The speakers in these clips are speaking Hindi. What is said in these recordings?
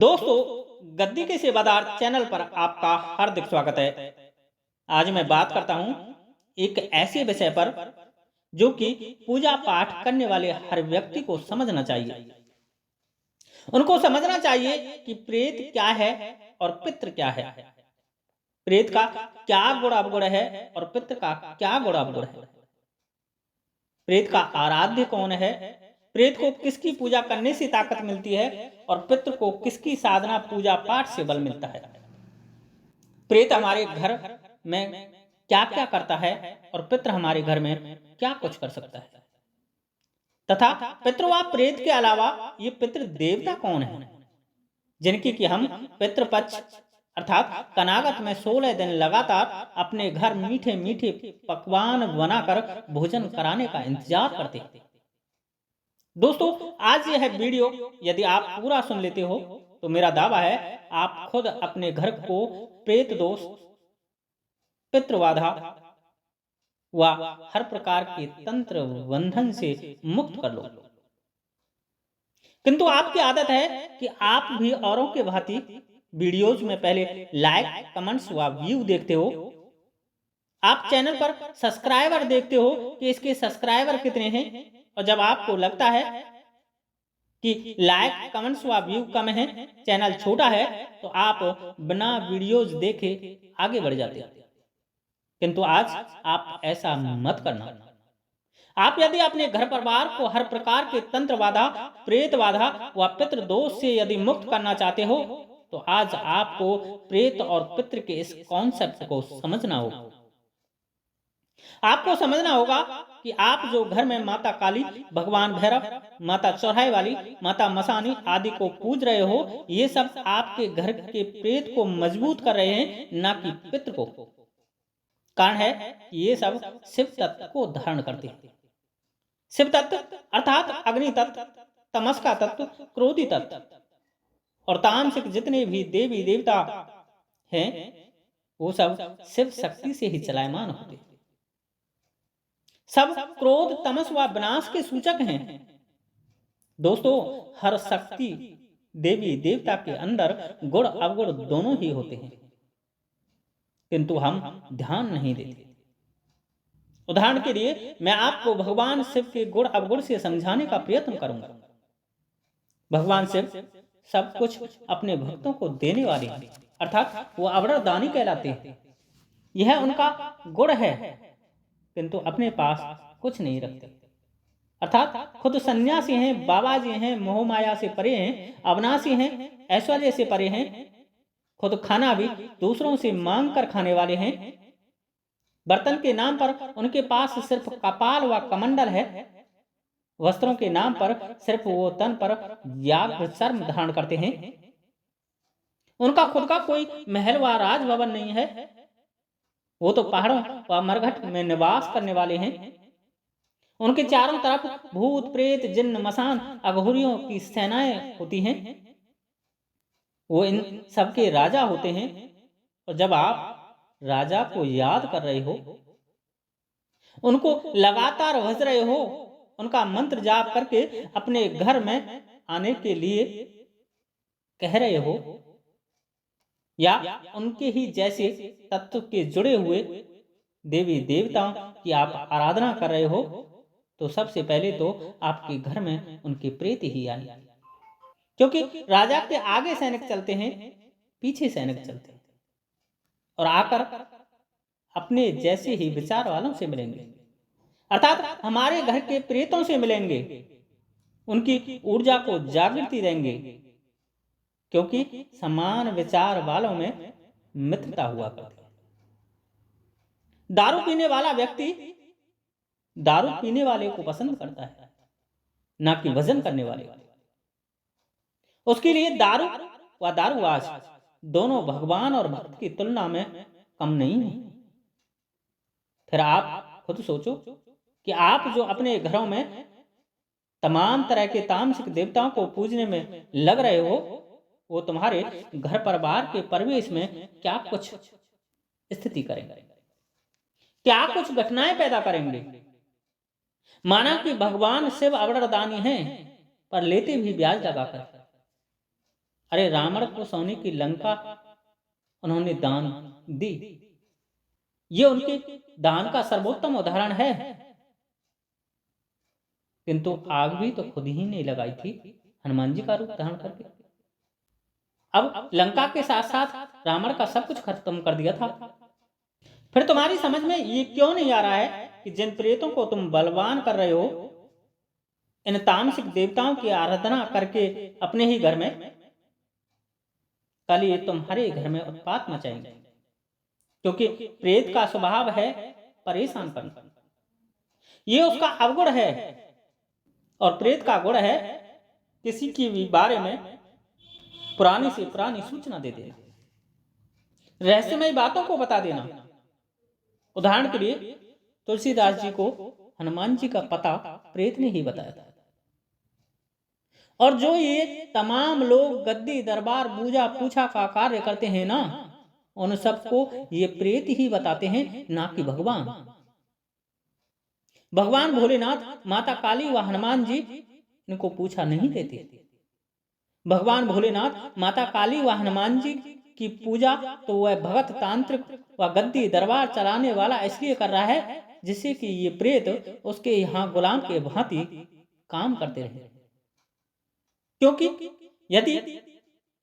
दोस्तों, गद्दी के सेवादार चैनल पर आपका हार्दिक स्वागत है। आज मैं बात करता हूं एक ऐसे विषय पर जो कि पूजा पाठ करने वाले हर व्यक्ति को समझना चाहिए। उनको समझना चाहिए कि प्रेत क्या है और पितृ क्या है। प्रेत का क्या गुण अवगुण है और पितृ का क्या गुण अवगुण है। प्रेत का आराध्य कौन है, प्रेत को किसकी पूजा करने से ताकत मिलती है और पितृ को किसकी साधना पूजा पाठ से बल मिलता है। प्रेत हमारे घर में क्या क्या करता है और पितृ हमारे घर में क्या कुछ कर सकता है, तथा पितृ व प्रेत के अलावा ये पितृ देवता कौन है जिनकी कि हम पितृपक्ष अर्थात कनागत में 16 दिन लगातार अपने घर मीठे मीठे पकवान बनाकर भोजन कराने का इंतजार करते हैं। दोस्तों, आज यह वीडियो यदि आप पूरा सुन लेते हो तो मेरा दावा है आप खुद अपने घर को प्रेत दोष, पितृबाधा व हर प्रकार के तंत्र बंधन से मुक्त कर लो। किंतु आपकी आदत है कि आप भी औरों के भांति वीडियोज में पहले लाइक, कमेंट्स व व्यू देखते हो। आप चैनल पर सब्सक्राइबर देखते हो कि इसके सब्सक्राइबर कितने हैं, और जब आपको लगता है कि लाइक, कमेंट्स व व्यू कम है, चैनल छोटा है, तो आप बिना वीडियोज देखे आगे बढ़ जाते हैं। किंतु आज आप ऐसा मत करना। आप यदि अपने घर परिवार को हर प्रकार के तंत्र बाधा, प्रेत बाधा व पितृ दोष से यदि मुक्त करना चाहते हो तो आज आपको प्रेत और पितृ के इस कॉन्सेप्ट को समझना होगा। आपको समझना होगा कि आप जो घर में माता काली, भगवान भैरव, माता चौराहे वाली, माता मसानी आदि को पूज रहे हो, ये सब आपके घर के प्रेत को मजबूत कर रहे हैं, ना कि पितृ को। कारण है कि ये सब शिव तत्व को धारण करते हैं। शिव तत्व अर्थात अग्नि तत्व, तमस का तत्व, क्रोधी तत्व और तामसिक जितने भी देवी देवता हैं वो सब शिव शक्ति से ही चलायमान होते हैं। सब क्रोध, तमस व विनाश के सूचक हैं। दोस्तों, हर शक्ति देवी देवता के अंदर गुण अवगुण दोनों ही होते हैं, किंतु हम ध्यान नहीं देते। उदाहरण के लिए मैं आपको भगवान शिव के गुण अवगुण से समझाने का प्रयत्न करूंगा। भगवान शिव सब कुछ अपने भक्तों को देने वाले हैं, अर्थात वो अवरदानी कहलाते हैं। यह उनका गुण है, किंतु अपने पास कुछ नहीं रखते। अर्थात खुद सन्यासी हैं, बाबा जी हैं, मोह माया से परे हैं, अविनाशी हैं, ऐश्वर्य से परे हैं, खुद खाना भी दूसरों से मांग कर खाने वाले हैं। बर्तन के नाम पर उनके पास सिर्फ कपाल व कमंडल है, वस्त्रों के नाम पर सिर्फ वो तन पर याग चर्म धारण करते हैं। उनका खुद का कोई महल व राजभवन नहीं है, वो तो पहाड़ों व मरघट में निवास करने वाले हैं। उनके चारों तरफ भूत, प्रेत, जिन्न, मसान, अघोरियों की सेनाएं होती हैं। वो इन सबके राजा होते हैं। और जब आप राजा को याद कर रहे हो, उनको लगातार भज रहे हो, उनका मंत्र जाप करके अपने घर में आने के लिए कह रहे हो, या उनके ही जैसे तत्व के जुड़े हुए देवी देवताओं की आप आराधना कर रहे हो, तो सबसे पहले तो आपके घर में उनके प्रेत ही आए। क्योंकि राजा के आगे सैनिक चलते हैं, पीछे सैनिक चलते हैं, और आकर अपने जैसे ही विचार वालों से मिलेंगे, अर्थात हमारे घर के प्रेतों से मिलेंगे, उनकी ऊर्जा को जागृति देंगे, क्योंकि समान विचार वालों में मित्रता हुआ करती है। दारू पीने वाला व्यक्ति दारू पीने वाले को पसंद करता है, ना कि भजन करने वाले को। उसके लिए दारू व दारूबाज दोनों भगवान और भक्त की तुलना में कम नहीं है। फिर आप खुद सोचो कि आप जो अपने घरों में तमाम तरह के तामसिक देवताओं को पूजने में लग रहे हो, वो तुम्हारे घर परिवार के परिवेश में क्या कुछ स्थिति करेंगे, क्या कुछ घटनाएं पैदा करेंगे। माना कि भगवान शिव अवरदानी हैं, पर लेते भी ब्याज लगाकर। अरे रावण को सोने की लंका उन्होंने दान दी, ये उनके दान का सर्वोत्तम उदाहरण है। किंतु आग भी तो खुद ही ने लगाई थी, हनुमान जी का रूप धारण करके। अब लंका के साथ साथ रावण का सब कुछ खत्म कर दिया था। फिर तुम्हारी समझ में ये क्यों नहीं आ रहा है कि जिन प्रेतों को तुम बलवान कर रहे हो, इन तामसिक देवताओं की आराधना करके अपने ही घर में, कल ये तुम्हारे घर में उत्पात मचाएंगे। क्योंकि प्रेत का स्वभाव है परेशान करना, ये उसका अवगुण है। और प्रेत का गुण है किसी की भी बारे में पुरानी से पुरानी सूचना दे देना, रहस्यमय बातों को बता देना। उदाहरण के लिए तुलसीदास जी को हनुमान जी का पता प्रेत ने ही बताया था। और जो ये तमाम लोग गद्दी दरबार पूजा पूछा का कार्य करते हैं ना, उन सबको ये प्रेत ही बताते हैं, ना कि भगवान। भगवान भोलेनाथ, माता काली व हनुमान जी इनको पूछा नहीं देते। भगवान भोलेनाथ, माता काली व हनुमान जी की पूजा तो वह भगत तांत्रिक व गद्दी दरबार चलाने वाला इसलिए कर रहा है जिससे कि ये प्रेत उसके यहाँ गुलाम के भांति काम करते रहे। क्योंकि यदि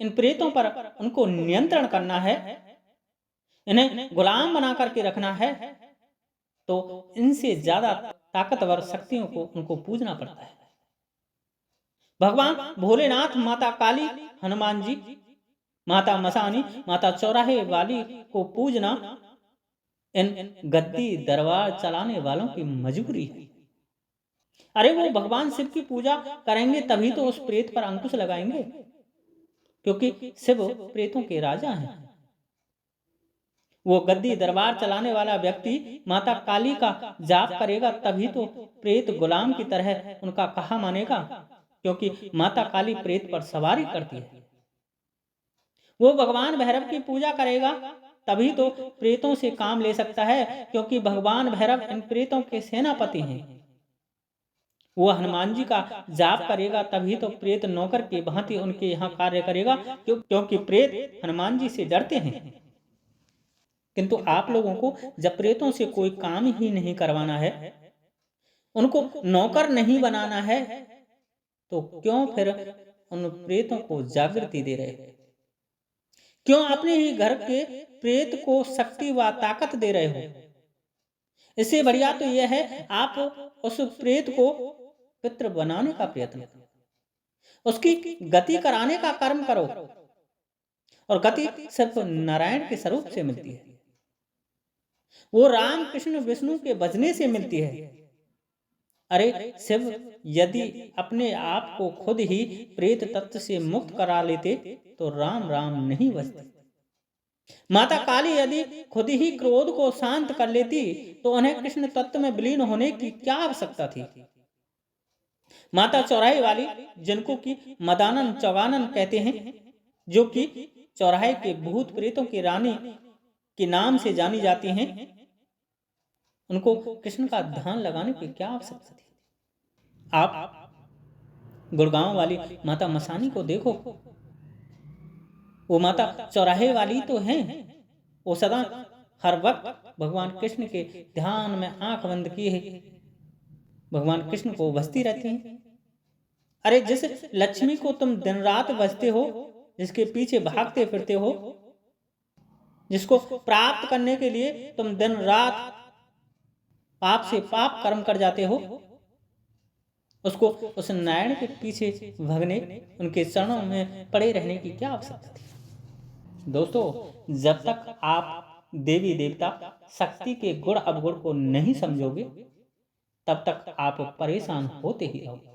इन प्रेतों पर उनको नियंत्रण करना है, इन्हें गुलाम बना करके रखना है, तो इनसे ज्यादा ताकतवर शक्तियों को उनको पूजना पड़ता है। भगवान भोलेनाथ, माता काली, हनुमान जी, माता मसानी, माता चौराहे वाली को पूजना इन गद्दी दरबार चलाने वालों की मजबूरी है। अरे वो भगवान शिव की पूजा करेंगे तभी तो उस प्रेत पर अंकुश लगाएंगे, क्योंकि शिव प्रेतों के राजा हैं। वो गद्दी दरबार चलाने वाला व्यक्ति माता काली का जाप करेगा तभी तो प्रेत गुलाम की तरह उनका कहा मानेगा, क्योंकि माता काली प्रेत पर सवारी करती है। वो भगवान भैरव की पूजा करेगा तभी तो प्रेतों से काम ले सकता है, क्योंकि भगवान भैरव इन प्रेतों के सेनापति हैं। वो हनुमान जी का जाप करेगा तभी तो प्रेत नौकर की भांति उनके यहाँ कार्य करेगा, क्योंकि प्रेत हनुमान जी से डरते हैं। किंतु आप लोगों को जब प्रेतों से कोई काम ही नहीं करवाना है, उनको नौकर नहीं बनाना है, तो क्यों फिर उन प्रेतों को जागृति दे रहे? क्यों अपने ही घर के प्रेत को शक्ति व ताकत दे रहे हो? इससे बढ़िया तो यह है आप उस प्रेत को पितृ बनाने का प्रयत्न करो, उसकी गति कराने का कर्म करो। और गति सिर्फ नारायण के स्वरूप से मिलती है, वो राम कृष्ण विष्णु के भजने से मिलती है। अरे शिव यदि अपने आप को खुद ही प्रेत तत्व से मुक्त करा लेते तो राम राम नहीं बजते। माता काली यदि खुद ही क्रोध को शांत कर लेती तो उन्हें कृष्ण तत्व में विलीन होने की क्या आवश्यकता थी। माता चौराहे वाली, जिनको कि मदानन चौगानन कहते हैं, जो कि चौराहे के भूत प्रेतों की रानी के नाम से जानी जाती हैं, उनको कृष्ण का ध्यान लगाने की क्या आवश्यकता थी। आप गुड़गांव वाली माता मसानी को देखो, वो माता चौराहे वाली तो हैं, वो सदा हर वक्त भगवान कृष्ण के ध्यान में आंख बंद किए भगवान कृष्ण को भजती रहती हैं। अरे जिस लक्ष्मी को तुम दिन रात भजते हो, जिसके पीछे भागते फिरते हो, जिसको प्राप्त करने के लिए तुम दिन रात पाप से पाप कर्म कर जाते हो, उसको उस नारायण के पीछे भगने, उनके चरणों में पड़े रहने की क्या आवश्यकता थी। दोस्तों, जब तक आप देवी देवता शक्ति के गुण अवगुण को नहीं समझोगे तब तक आप परेशान होते ही रहोगे।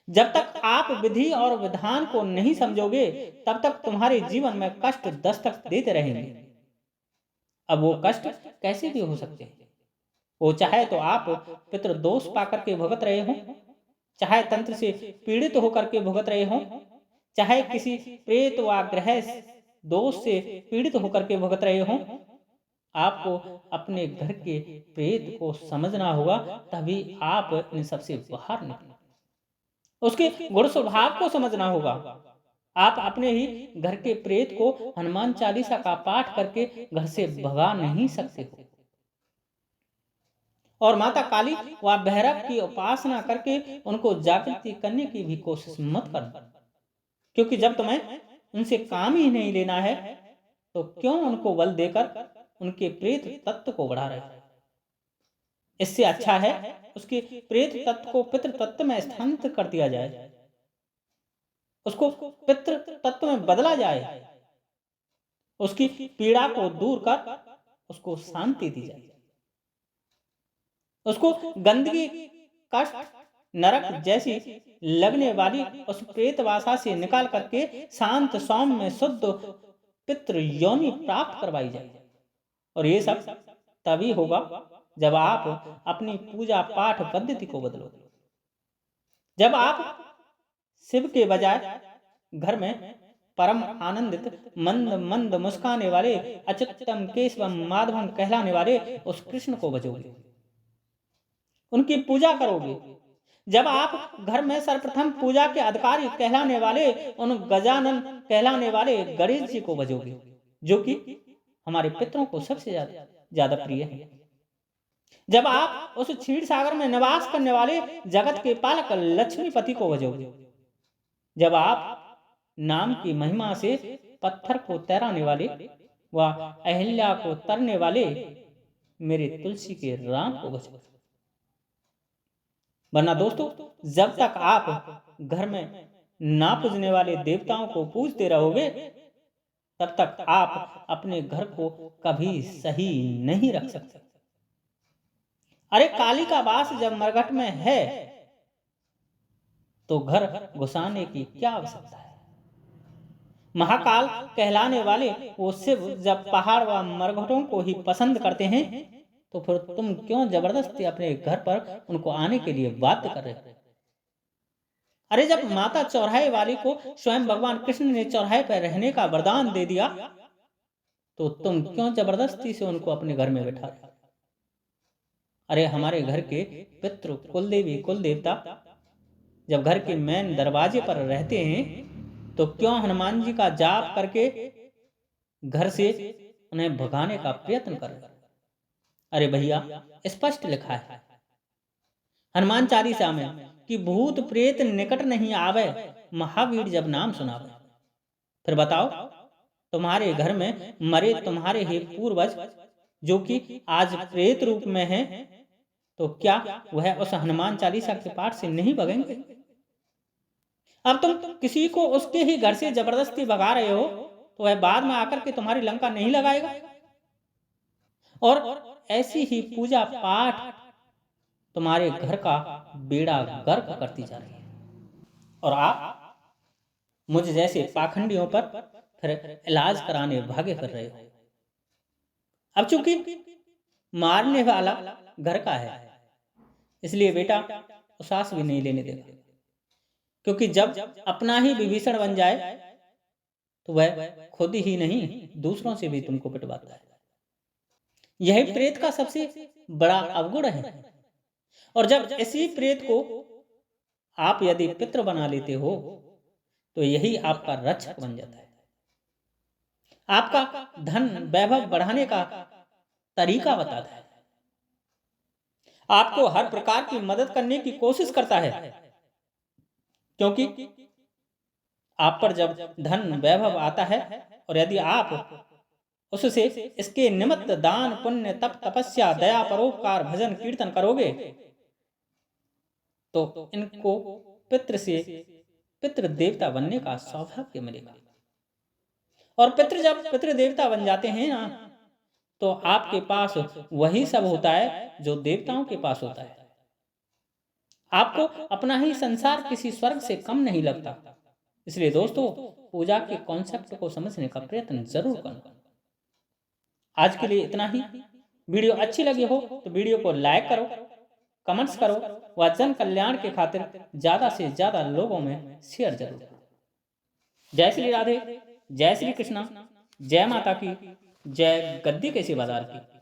जब तक आप विधि और विधान को नहीं समझोगे तब तक तुम्हारे जीवन में कष्ट दस्तक देते रहेंगे। अब वो कष्ट कैसे भी हो सकते हैं, वो चाहे तो आप पितृदोष पाकर के भुगत रहे हो, चाहे तंत्र से पीड़ित होकर के भुगत रहे हो, चाहे किसी प्रेत व ग्रह दोष से पीड़ित होकर के भुगत रहे हो, आपको अपने घर के प्रेत को समझना होगा, तभी आप इन सबसे बाहर निकलेंगे। उसके गुण स्वभाव को समझना होगा। आप अपने ही घर के प्रेत को हनुमान चालीसा का पाठ करके घर से भगा नहीं सकते हो। और माता काली व भैरव की उपासना करके उनको जागृति करने की भी कोशिश मत करना, क्योंकि जब तुम्हें उनसे काम ही नहीं लेना है तो क्यों उनको बल देकर उनके प्रेत तत्व को बढ़ा रहे हो। इससे अच्छा है उसके प्रेत तत्व को पितृ तत्व में स्थानांतरित कर दिया जाए, उसको पितृ तत्व में बदला जाए, उसकी पीड़ा को दूर कर उसको शांति दी जाए, उसको गंदगी, कष्ट, नरक जैसी लगने वाली उस प्रेतवासा से निकाल करके शांत सौम्य शुद्ध पितृ योनि प्राप्त करवाई जाए। और ये सब तभी होगा जब आप अपनी पूजा पाठ पद्धति को बदलो, जब आप शिव के बजाय घर में परम आनंदित मंद मंद मुस्काने वाले अच्युतम केशवम माधवम कहलाने वाले उस कृष्ण को भजोगे, उनकी पूजा करोगे। जब आप घर में सर्वप्रथम पूजा के अधिकारी कहलाने वाले उन गजानन कहलाने वाले गणेश जी को भजोगे, जो कि हमारे पितरों को सबसे ज्यादा प्रिय है। जब आप उस क्षीर सागर में निवास करने वाले जगत के पालक लक्ष्मीपति को भजोगे, जब आप नाम की महिमा से पत्थर को तैराने वाले व अहिल्या को तरने वाले मेरे तुलसी के राम को भजोगे। वरना दोस्तों, जब तक आप घर में ना पूजने वाले देवताओं को पूजते रहोगे तब तक आप अपने घर को कभी सही नहीं रख सकते। अरे काली का वास जब मरघट में है तो घर घुसाने की क्या आवश्यकता है। महाकाल कहलाने वाले वो शिव जब पहाड़ व मरघटों को ही पसंद करते हैं तो फिर तुम क्यों जबरदस्ती अपने घर पर उनको आने के लिए बाध्य कर रहे हो। अरे जब माता चौराहे वाली को स्वयं भगवान कृष्ण ने चौराहे पर रहने का वरदान दे दिया तो तुम क्यों जबरदस्ती से उनको अपने घर में बैठा रहे। अरे हमारे घर के पितृ कुलदेवी कुल देवता जब घर के मेन दरवाजे पर रहते हैं तो क्यों हनुमान जी का जाप करके घर से उन्हें भगाने का प्रयत्न कर रहे। अरे भैया, स्पष्ट लिखा है हनुमान चालीसा में कि भूत प्रेत निकट नहीं आवे महावीर जब नाम सुनावे। फिर बताओ, तुम्हारे घर में मरे तुम्हारे ही पूर्वज जो कि आज प्रेत रूप में हैं, तो क्या वह उस हनुमान चालीसा के पाठ से नहीं भगेंगे। अब तुम किसी को उसके ही घर से जबरदस्ती भगा रहे हो तो वह बाद में आकर के तुम्हारी लंका नहीं लगाएगा। और ऐसी ही पूजा पाठ तुम्हारे घर का बेड़ा गर्क करती जा रही है और आप मुझ जैसे पाखंडियों पर फिर इलाज कराने भागे कर रहे हो। अब चूंकि मारने वाला घर का है इसलिए बेटा उसास भी नहीं लेने देगा, क्योंकि जब अपना ही विभीषण बन जाए तो वह खुद ही नहीं दूसरों से भी तुमको पिटवाता है। यही प्रेत का सबसे बड़ा अवगुण है। और जब इसी प्रेत को आप यदि पितृ बना लेते हो तो यही आपका रक्षक बन जाता है, आपका धन वैभव बढ़ाने का तरीका बताता है, आपको हर प्रकार की मदद करने की कोशिश करता है, क्योंकि आप पर जब धन वैभव आता है और यदि आप उससे इसके निमित्त दान पुण्य तप तपस्या दया परोपकार भजन कीर्तन करोगे तो इनको पितृ से पितृ देवता बनने का सौभाग्य मिलेगा। और पितृ जब पितृ देवता बन जाते हैं ना तो आपके पास वही सब होता है जो देवताओं के पास होता है। आपको अपना ही संसार किसी स्वर्ग से कम नहीं लगता। इसलिए दोस्तों, पूजा के कॉन्सेप्ट को समझने का प्रयत्न जरूर करना। आज के लिए इतना ही। वीडियो अच्छी लगी हो तो वीडियो को लाइक करो, कमेंट्स करो व जन कल्याण के खातिर ज्यादा से ज्यादा लोगों में शेयर जरूर करो। जय श्री राधे, जय श्री कृष्णा, जय माता की, जय गद्दी के सेवादार की।